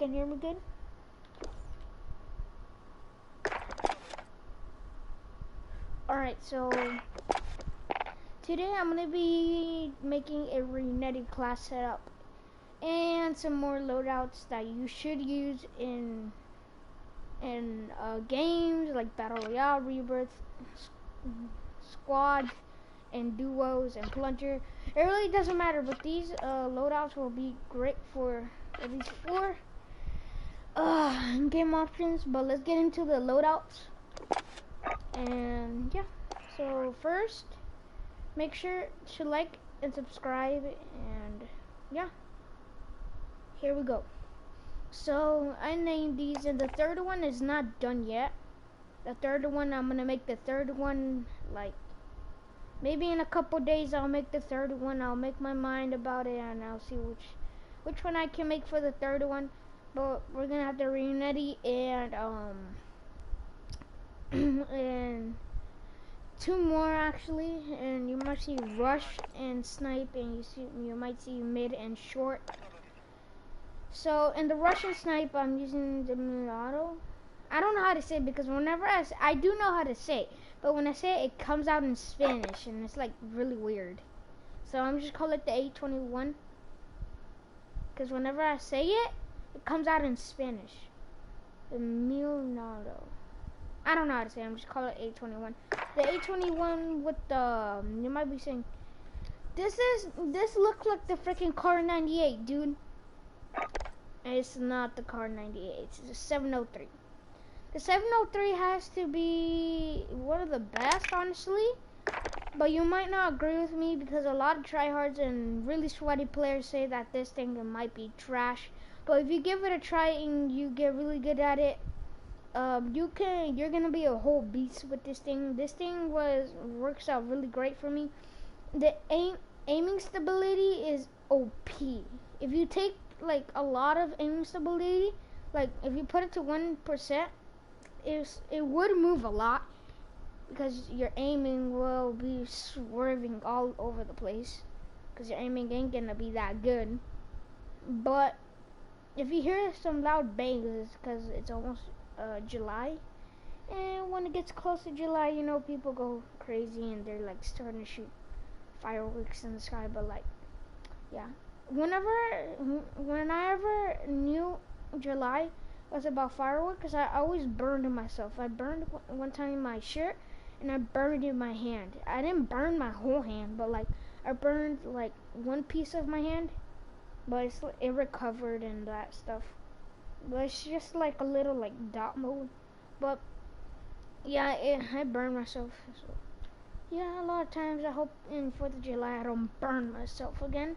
can hear me good? Alright, so today I'm going to be making a Renetti class setup and some more loadouts that you should use in games like Battle Royale, Rebirth, Squad, and Duos, and Plunger. It really doesn't matter, but these loadouts will be great for at least 4 game options. But let's get into the loadouts. And yeah, so first, make sure to like and subscribe, and yeah, here we go. So I named these, and the third one is not done yet. The third one, I'm gonna make the third one like maybe in a couple days. I'll make the third one. I'll make my mind about it, and I'll see which one I can make for the third one. But we're gonna have the Renetti and and 2 more actually, and you might see rush and snipe, and you might see mid and short. So in the rush and snipe, I'm using the auto. I don't know how to say it, because whenever I do know how to say it, but when I say it, it comes out in Spanish, and it's like really weird. So I'm just call it the 821, because whenever I say it, it comes out in Spanish. The Milnado. I don't know how to say it. I'm just call it 821. The 821 with the, you might be saying, this looks like the freaking car 98, dude. It's not the car 98. It's the 703. The 703 has to be one of the best, honestly. But you might not agree with me, because a lot of tryhards and really sweaty players say that this thing might be trash. But if you give it a try and you get really good at it, you're gonna be a whole beast with this thing. This thing works out really great for me. The aiming stability is OP. If you take like a lot of aiming stability, like if you put it to 1%, it would move a lot, because your aiming will be swerving all over the place, because your aiming ain't gonna be that good. But if you hear some loud bangs, it's because it's almost July, and when it gets close to July, you know, people go crazy and they're like starting to shoot fireworks in the sky. But like, yeah, when I ever knew July was about fireworks, I always burned myself. I burned one time my shirt, and I burned in my hand. I didn't burn my whole hand, but like I burned like one piece of my hand, but it recovered and that stuff. But it's just like a little like dot mode. But yeah, I burned myself. So yeah, a lot of times I hope in 4th of July I don't burn myself again.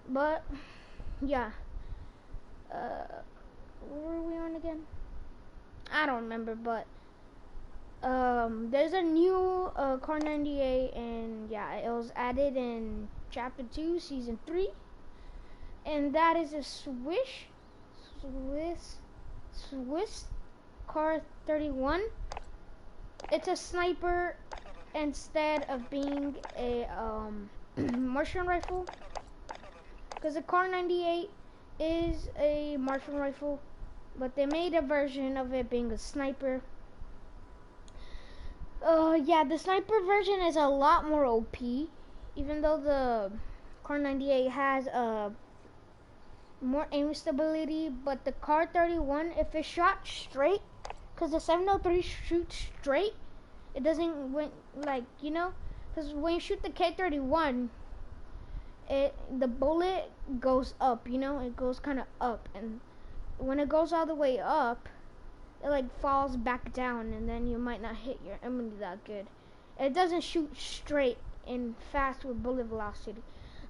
But yeah, what were we on again? I don't remember, but there's a new car 98, and yeah, it was added in chapter 2 season 3, and that is a Swiss car 31. It's a sniper instead of being a Martian rifle, because the car 98 is a Martian rifle, but they made a version of it being a sniper. Yeah, the sniper version is a lot more OP, even though the car 98 has more aim stability. But the car 31, if it shot straight, because the 703 shoots straight, it doesn't like, you know, because when you shoot the K31, the bullet goes up, you know, it goes kind of up, and when it goes all the way up, it like falls back down, and then you might not hit your enemy that good. It doesn't shoot straight and fast with bullet velocity.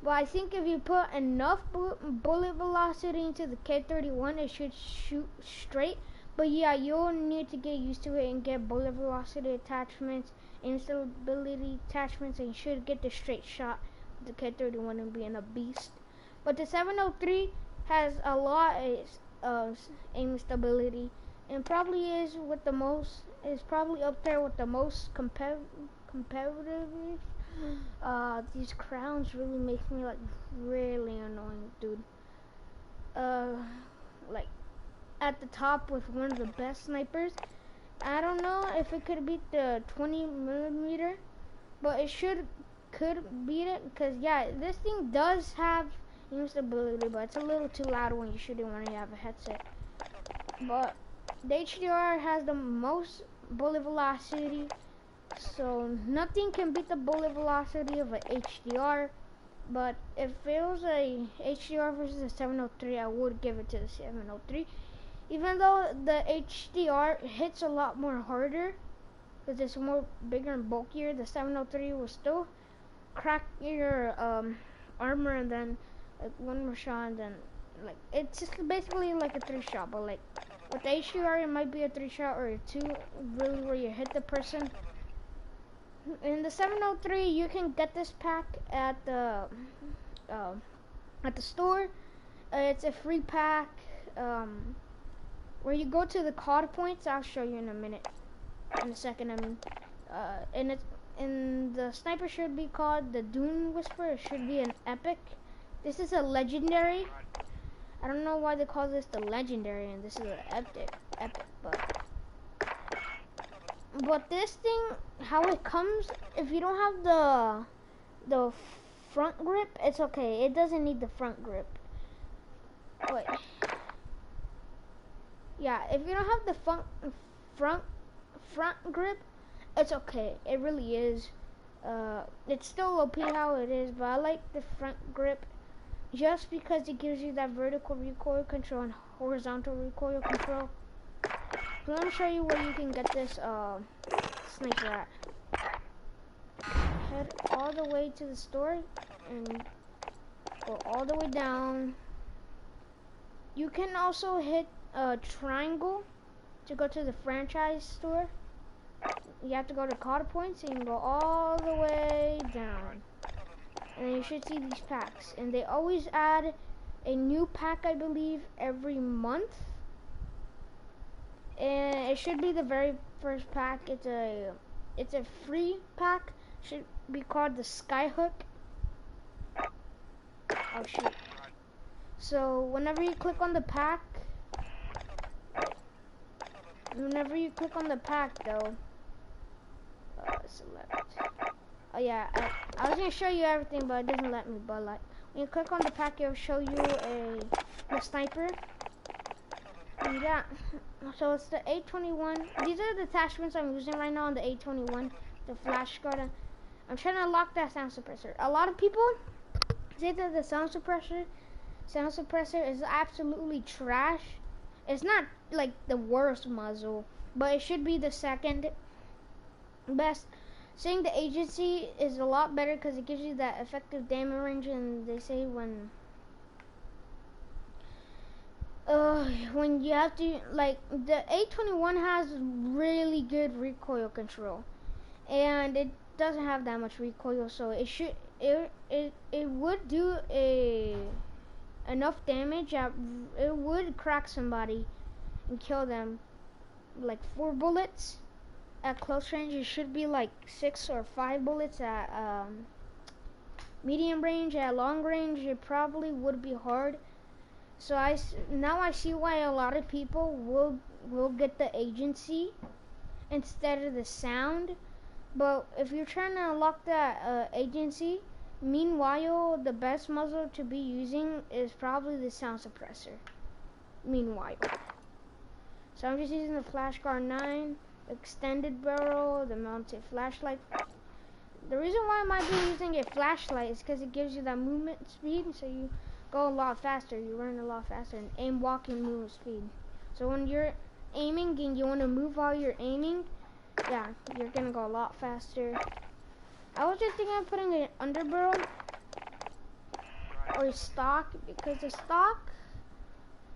But I think if you put enough bullet velocity into the K31, it should shoot straight. But yeah, you'll need to get used to it and get bullet velocity attachments, instability attachments, and you should get the straight shot with the K31 and being a beast. But the 703 has a lot of aim stability, and probably is probably up there with the most competitive. These crowns really make me like really annoying, dude. Like at the top with one of the best snipers. I don't know if it could beat the 20mm, but it could beat it, because yeah, this thing does have aim stability, but it's a little too loud when you're shooting when you have a headset. But the HDR has the most bullet velocity, so nothing can beat the bullet velocity of an HDR. But if it was a HDR versus a 703, I would give it to the 703. Even though the HDR hits a lot more harder, because it's more bigger and bulkier, the 703 will still crack your armor, and then like one more shot, and then like it's just basically like a 3-shot. But like with the HDR, it might be a 3-shot or a 2, really, where you hit the person. In the 703, you can get this pack at the store. It's a free pack. Where you go to the COD points, I'll show you in a second. And it's in the sniper should be called the Dune Whisper. It should be an epic. This is a legendary. I don't know why they call this the legendary, and this is an epic. But this thing, how it comes, if you don't have the front grip, it's okay. It doesn't need the front grip. Wait. Yeah, if you don't have the front grip, it's okay. It really is. It's still OP how it is, but I like the front grip just because it gives you that vertical recoil control and horizontal recoil control. So let me show you where you can get this sniper at. Head all the way to the store and go all the way down. You can also hit triangle to go to the franchise store. You have to go to COD points, and you can go all the way down, and you should see these packs, and they always add a new pack, I believe, every month, and it should be the very first pack. It's a free pack. Should be called the Skyhook. Oh shoot. So whenever you click on the pack, though, select. Oh yeah, I was gonna show you everything, but it doesn't let me. But like, when you click on the pack, it'll show you the sniper. And yeah, so it's the 821. These are the attachments I'm using right now on the 821, the flash card. I'm trying to unlock that sound suppressor. A lot of people say that the sound suppressor is absolutely trash. It's not like the worst muzzle, but it should be the second best. Saying the agency is a lot better because it gives you that effective damage range, and they say when you have to, like, the 821 has really good recoil control, and it doesn't have that much recoil, so it would do enough damage that it would crack somebody and kill them. Like 4 bullets at close range. It should be like 6 or 5 bullets at medium range. At long range, it probably would be hard. So now I see why a lot of people will get the agency instead of the sound. But if you're trying to unlock that agency, meanwhile, the best muzzle to be using is probably the sound suppressor. Meanwhile. So I'm just using the Flashguard 9, extended barrel, the mounted flashlight. The reason why I might be using a flashlight is because it gives you that movement speed, so you go a lot faster, you run a lot faster, and aim, walking, movement speed. So when you're aiming and you want to move while you're aiming, yeah, you're gonna go a lot faster. I was just thinking of putting an underbarrel or a stock,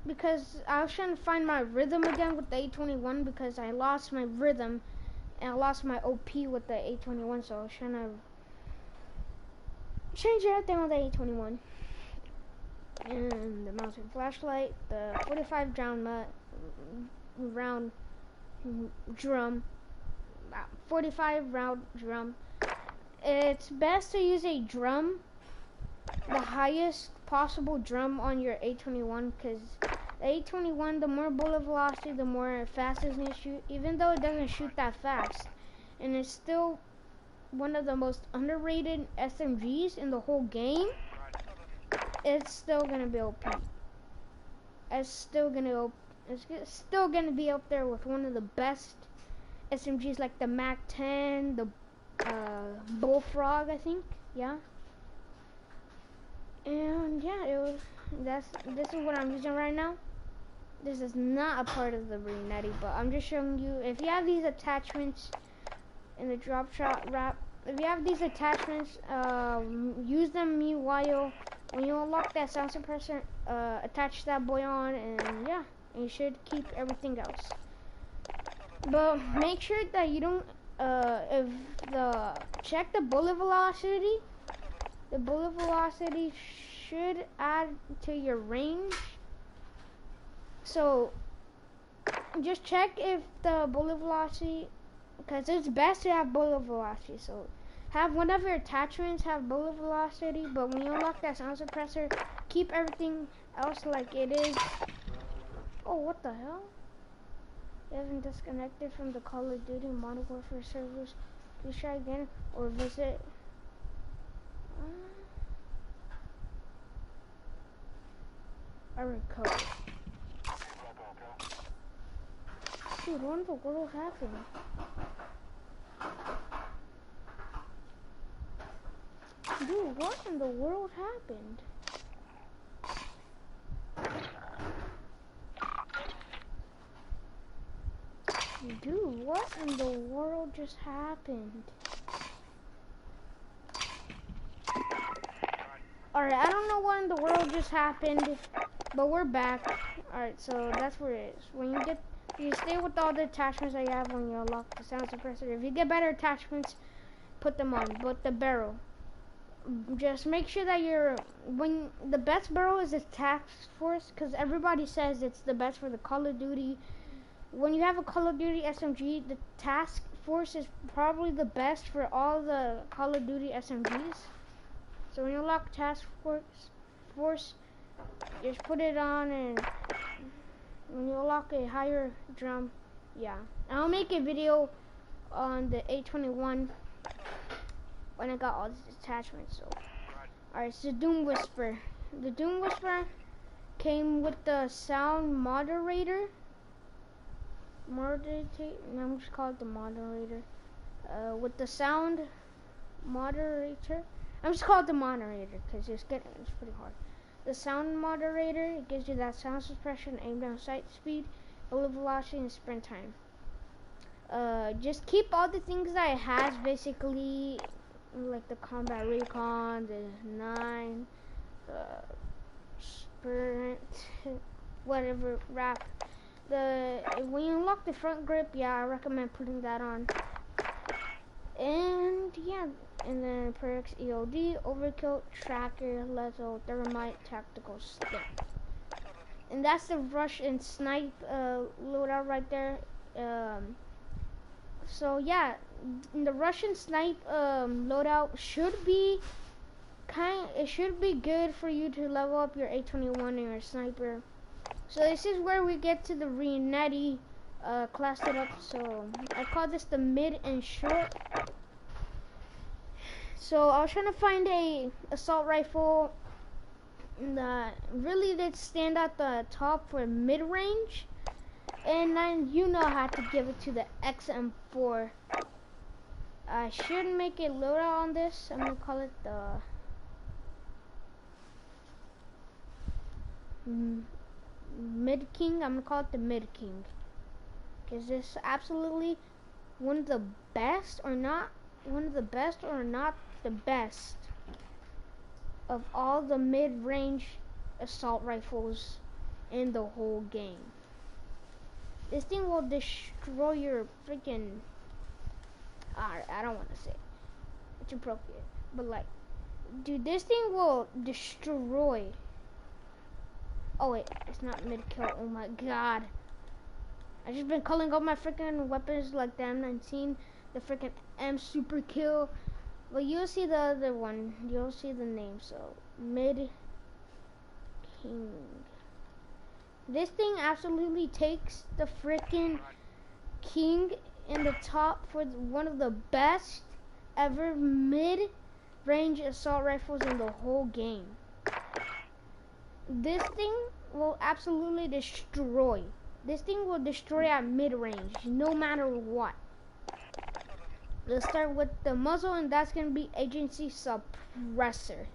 because I was trying to find my rhythm again with the 821, because I lost my rhythm and I lost my OP with the 821, so I was trying to change everything with the 821. And the mounted flashlight, the 45 round drum, 45 round drum. It's best to use a drum, the highest possible drum on your 821, because The 821, the more bullet velocity, the more fast it's gonna shoot, even though it doesn't shoot that fast. And it's still one of the most underrated SMGs in the whole game. It's still gonna be OP. It's still gonna be up there with one of the best SMGs, like the Mac 10, the Bullfrog, I think. Yeah. And yeah, this is what I'm using right now. This is not a part of the Renetti, but I'm just showing you. If you have these attachments in the drop shot wrap, if you have these attachments, use them meanwhile. When you unlock that sound suppressor, attach that boy on, and yeah, and you should keep everything else. But make sure that you don't, check the bullet velocity. The bullet velocity should add to your range. So just check if the bullet velocity, because it's best to have bullet velocity. So have one of your attachments have bullet velocity, but when you unlock that sound suppressor, keep everything else like it is. Oh, what the hell? You haven't disconnected from the Call of Duty Modern Warfare servers. Please try again or visit. Error code. Dude, what in the world happened? Dude, what in the world happened? Dude, what in the world just happened? Alright, I don't know what in the world just happened, but we're back. Alright, so that's where it is. When you stay with all the attachments that you have when you unlock the sound suppressor. If you get better attachments, put them on. But the barrel, just make sure that the best barrel is the task force, because everybody says it's the best for the Call of Duty. When you have a Call of Duty SMG, the task force is probably the best for all the Call of Duty SMGs. So when you unlock task force, just put it on, and when you unlock a higher drum, yeah. I'll make a video on the 821 when I got all these attachments. So, alright, so Doom Whisper. The Doom Whisper came with the sound moderator. I'm just call it the moderator. With the sound moderator. I'm just call it the moderator because it's pretty hard. The sound moderator, it gives you that sound suppression, aim down sight speed, bullet velocity, and sprint time. Just keep all the things that it has, basically, like the combat recon, the 9, sprint, whatever, wrap. When you unlock the front grip, yeah, I recommend putting that on. And yeah, and then perks, EOD, overkill, tracker, lethal, thermite, tactical stick. And that's the rush and snipe loadout right there. So yeah, the rush and snipe loadout should be good for you to level up your 821 and your sniper. So this is where we get to the Renetti, classed it up. So I call this the mid and short. So I was trying to find a assault rifle that really did stand at the top for mid range, and then I had to give it to the XM4. I should make a loadout on this. I'm gonna call it the Mid King. I'm gonna call it the Mid King, because this absolutely one of the best, or not the best of all the mid-range assault rifles in the whole game. This thing will destroy your freaking, I don't want to say it. It's appropriate, but like, dude, this thing will destroy. Oh wait, it's not mid-kill. Oh my god, I just been calling all my freaking weapons like the M19, the freaking M Super Kill. But you'll see the other one. You'll see the name. So Mid King. This thing absolutely takes the freaking king in the top for one of the best ever mid-range assault rifles in the whole game. This thing will absolutely destroy. This thing will destroy at mid-range, no matter what. Let's start with the muzzle, and that's going to be agency suppressor.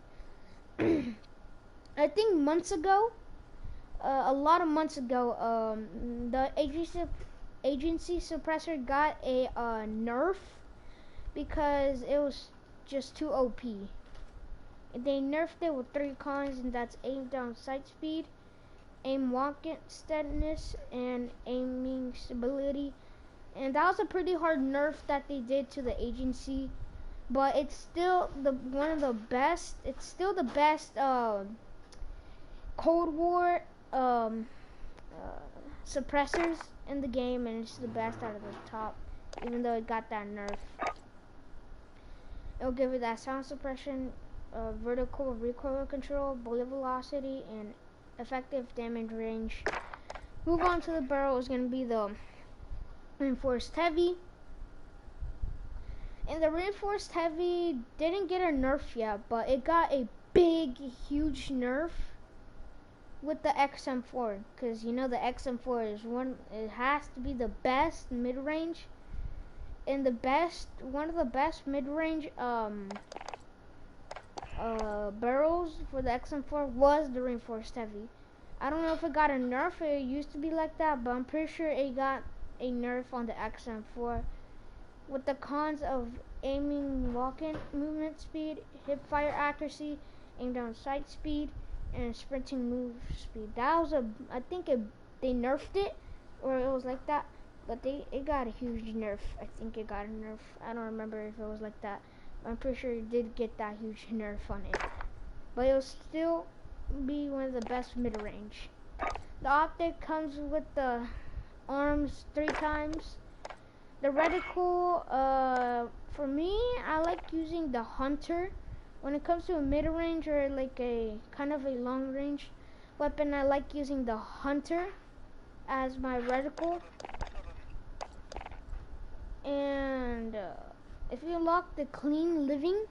I think months ago, a lot of months ago, the agency suppressor got a nerf because it was just too OP. They nerfed it with 3 cons, and that's aim down sight speed, aim walking steadiness, and aiming stability. And that was a pretty hard nerf that they did to the agency, but it's still one of the best. It's still the best Cold War suppressors in the game, and it's the best out of the top, even though it got that nerf. It'll give it that sound suppression, vertical recoil control, bullet velocity, and effective damage range. Move on to the barrel is going to be the reinforced heavy. And the reinforced heavy didn't get a nerf yet, but it got a big, huge nerf with the XM4, because you know the XM4 is it has to be the best mid-range, and one of the best mid-range barrels for the XM4 was the reinforced heavy. I don't know if it got a nerf. It used to be like that, but I'm pretty sure it got a nerf on the XM4. With the cons of aiming walk-in movement speed, hip fire accuracy, aim down sight speed, and sprinting move speed. That was I think they nerfed it, or it was like that, but it got a huge nerf. I think it got a nerf. I don't remember if it was like that. I'm pretty sure it did get that huge nerf on it, but it'll still be one of the best mid-range. The optic comes with the arms 3 times. The reticle, for me, I like using the Hunter. When it comes to a mid-range or like a kind of a long-range weapon, I like using the Hunter as my reticle. And if you unlock the clean living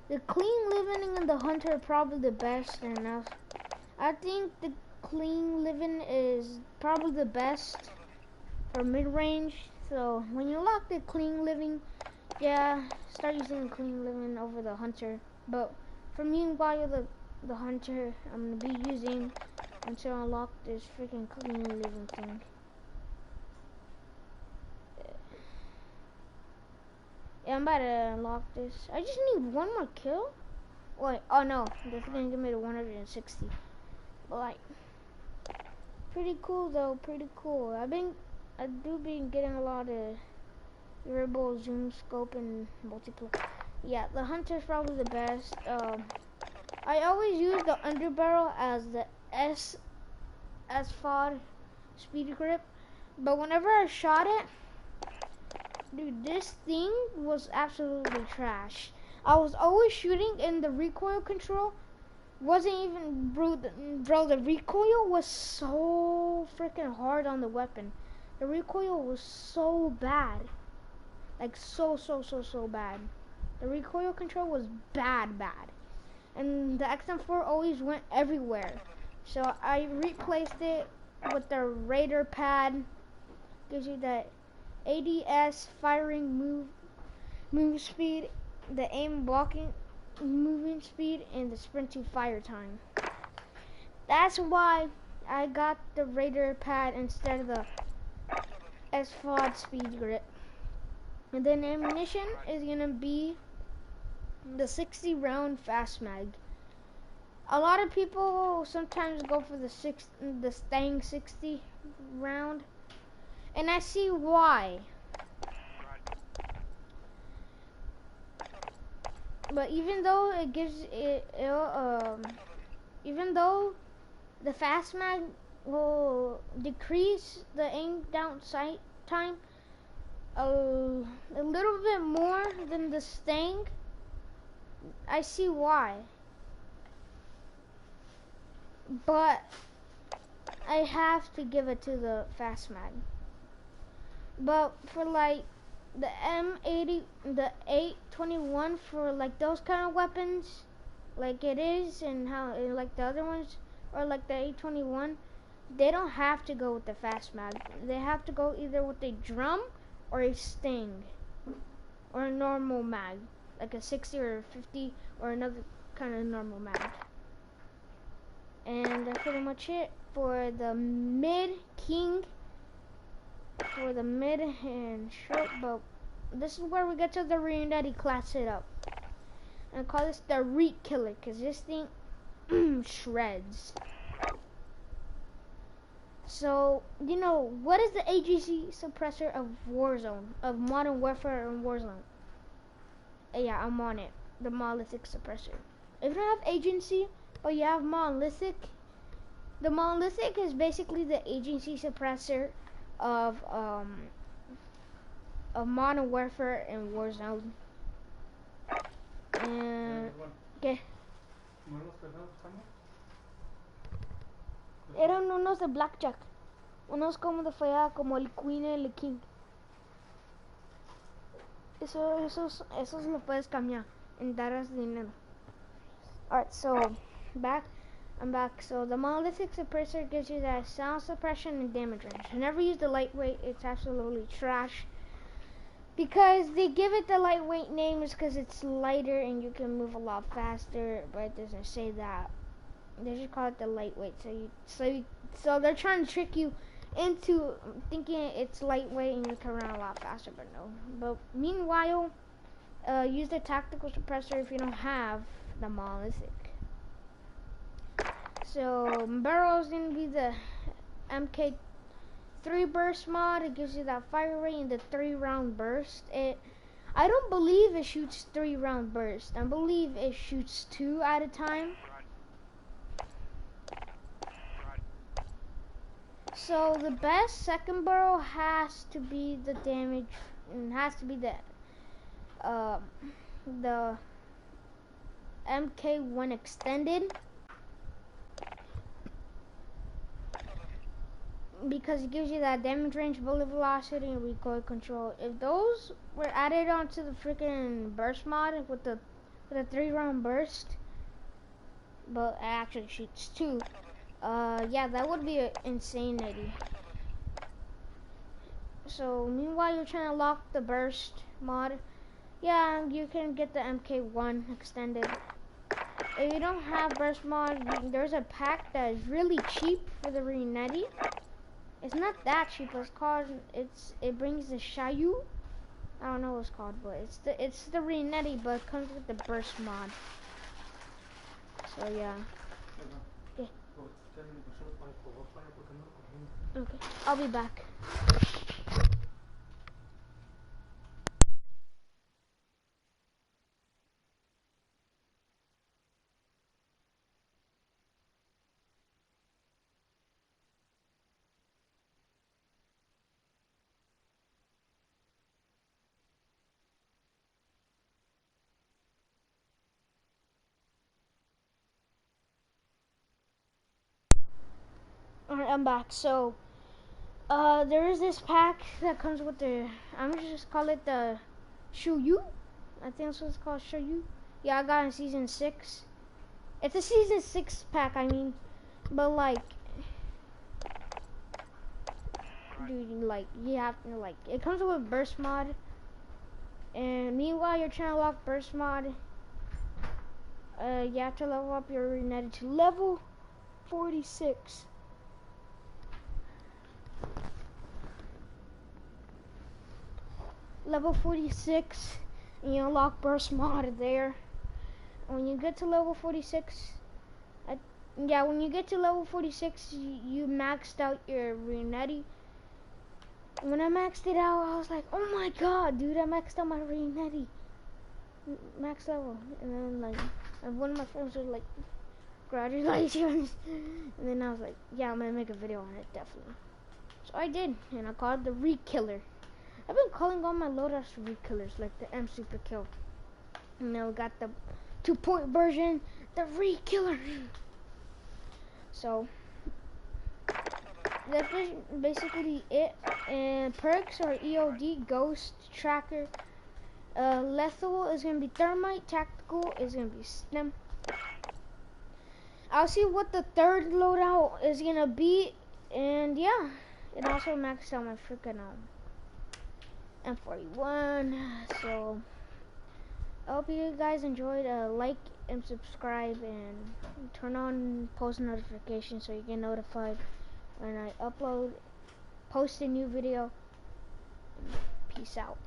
and the Hunter are probably the best. And I think the clean living is probably the best for mid-range. So when you unlock the clean living, yeah, start using the clean living over the Hunter. But for me, while the Hunter, I'm gonna be using until I unlock this freaking clean living thing. Yeah, I'm about to unlock this. I just need 1 more kill. Wait, oh no, this is gonna give me to 160. But like, pretty cool though, pretty cool. I do been getting a lot of variable zoom scope and multiplayer. Yeah, the Hunter's probably the best. I always use the underbarrel as the SFOD speed grip, but whenever I shot it, dude, this thing was absolutely trash. I was always shooting, and the recoil control wasn't even, bro, the recoil was so freaking hard on the weapon. The recoil was so bad. Like so bad. The recoil control was bad. And the XM4 always went everywhere. So I replaced it with the radar pad. Gives you that ADS firing move speed, the aim blocking movement speed, and the sprint to fire time. That's why I got the radar pad instead of the SFOD speed grip. And then ammunition is gonna be the 60 round fast mag. A lot of people sometimes go for the Stang 60 round, and I see why. But even though it gives even though the fast mag will decrease the aim down sight time a little bit more than the Stang, I see why. But I have to give it to the fast mag. But for like the M80, the 821 for like those kind of weapons, like it is, and how like the other ones, or like the 821, they don't have to go with the fast mag. They have to go either with a drum or a sting or a normal mag, like a 60 or a 50 or another kind of normal mag. And that's pretty much it for the mid king, for the mid and short bow. This is where we get to the Renetti class setup. And I call this the Reek Killer because this thing shreds. So, you know, what is the AGC suppressor of Warzone, of Modern Warfare and Warzone? Yeah, I'm on it. The monolithic suppressor. If you don't have agency, but you have monolithic, the monolithic is basically the agency suppressor of Modern Warfare and Warzone. And ¿qué? Eran unos de blackjack, unos como de fea, como el queen y el king. Esos lo puedes cambiar and darás dinero. Alright, so I'm back. So the monolithic suppressor gives you that sound suppression and damage range. I never use the lightweight. It's absolutely trash. Because they give it the lightweight name is because it's lighter and you can move a lot faster, but it doesn't say that. They just call it the lightweight. So they're trying to trick you into thinking it's lightweight and you can run a lot faster, but no. But meanwhile, use the tactical suppressor if you don't have the monolithic. So barrel is gonna be the MK3 burst mod. It gives you that fire rate and the 3-round burst. I don't believe it shoots 3-round burst. I believe it shoots 2 at a time. So the best second barrel has to be the damage, and has to be the MK1 extended, because it gives you that damage range, bullet velocity, and recoil control. If those were added onto the freaking burst mod with the 3-round burst, but it actually shoots 2. Yeah, that would be insanity. So meanwhile, you're trying to lock the burst mod. Yeah, you can get the MK1 extended. If you don't have burst mod, there's a pack that is really cheap for the Renetti. It's not that cheap. It's called. It brings the Shayu. I don't know what it's called, but it's the Renetti, but it comes with the burst mod. So yeah. Okay. Okay. I'll be back. Alright, I'm back. So, there is this pack that comes with the, I'm gonna just call it the Shuyu. I think that's what it's called, Shuyu. Yeah, I got it in season 6. It's a season 6 pack, I mean. But like, dude, like, you have to, like, it comes with burst mod. And meanwhile, you're trying to lock burst mod. You have to level up your Renetti to level 46. Level 46, and you unlock burst mod there. When you get to level 46, when you get to level 46, you maxed out your Renetti. When I maxed it out, I was like, oh my god, dude, I maxed out my Renetti. Max level. And then, like, and one of my friends was like, congratulations. And then I was like, yeah, I'm gonna make a video on it, definitely. So I did, and I called it the Reek Killer. I've been calling all my loadouts Reek Killers, like the M Super Kill. And now we got the 2-point version, the Reek Killer. So, that's basically it. And perks are EOD, Ghost, Tracker. Lethal is gonna be Thermite. Tactical is gonna be Stim. I'll see what the third loadout is gonna be, and yeah, it also maxed out my freaking M41. So I hope you guys enjoyed. Like and subscribe and turn on post notifications so you get notified when I post a new video. Peace out.